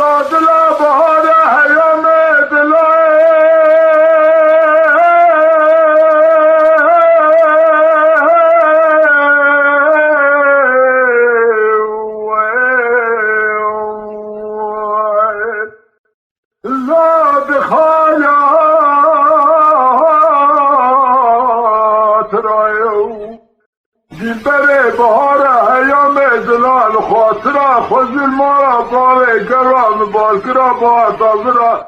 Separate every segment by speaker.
Speaker 1: رادل بهار حیام دلای زاد خایات رایو دیلبر بهار حیام دلال خاطرا خزل مارا باره گرام بالکرا با تازرا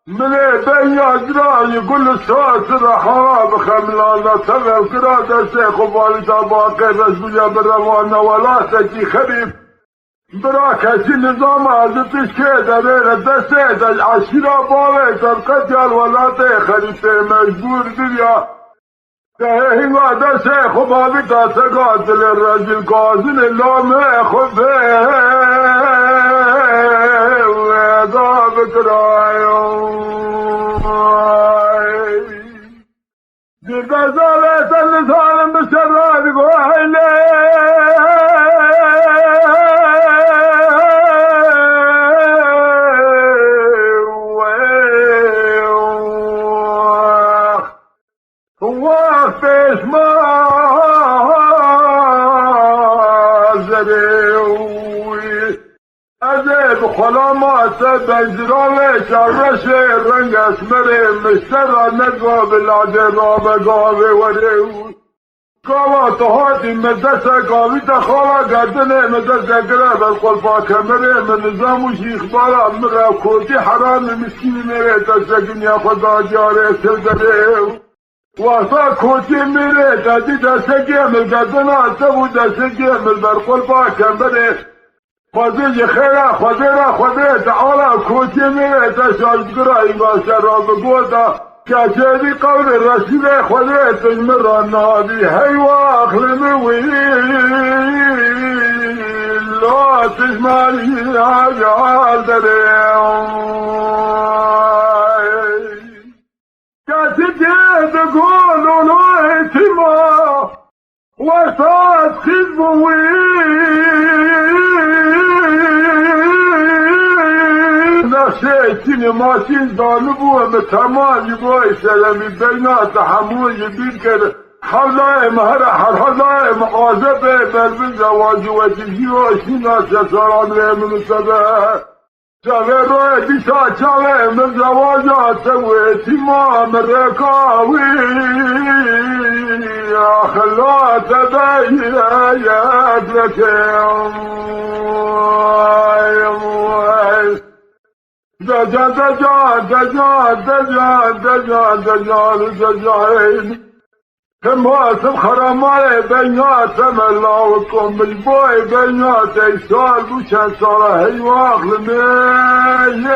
Speaker 1: ملی بیاد را گل ساس را حرام خملانا تغل کرا دسته خبالی تا باقی رسویا بروان ولا سکی خریف برا کسی نظام حضرتش که داره دسته در عشیرا باره ترکت الولات خریف مجبور بیا هنگا دسته خبالی تا سگا دل رجل کازن لامه خبه ویدا بکرایو دیر بزاله سن سالم بشراد گوهیله وقتش ما زریوی ازه بخلامات بنجرال شرش رنگ اسمر مشتر نگا بلاده را بگاوه وریوی گاوا تهاتی مدست گاوی تخالا گردنه مدست گره بالقلفا کمره من نظام و شیخ بارا مرا کوتی حرام مسکین میره تسکن یا خدا جاره سلدره واسا کوتی میره دادی دسته گیمل گردنا تبو دسته گیمل برقل با کمبره خوزی خیره خوزی را خوزی تعالا کوتی میره تشاشگرا اینگا شراب گودا کچهدی قول رسیل خوزی تجمرا نادی حیوا اخلموی لا تجمالی عجال تقول ولويتما وصاد خذبوي نسيتني ماشين ظالبوه متمالي بوي سلامي بينات حموي بيكر حلاي مهر حلاي مقاذبه بل زواج وتجيو شنا سران من سبه جاوه روی بیشا جاوه من زواجات سویتی ما مرکاوی اخلات بیاید لکم دجان دجان دجان دجان دجان دجان دجان كماسم خرماي بيناتم اللهكم بالبوي بينات ايسال بوشان صار هيواخ لمي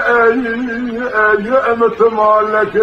Speaker 1: يأمت مالك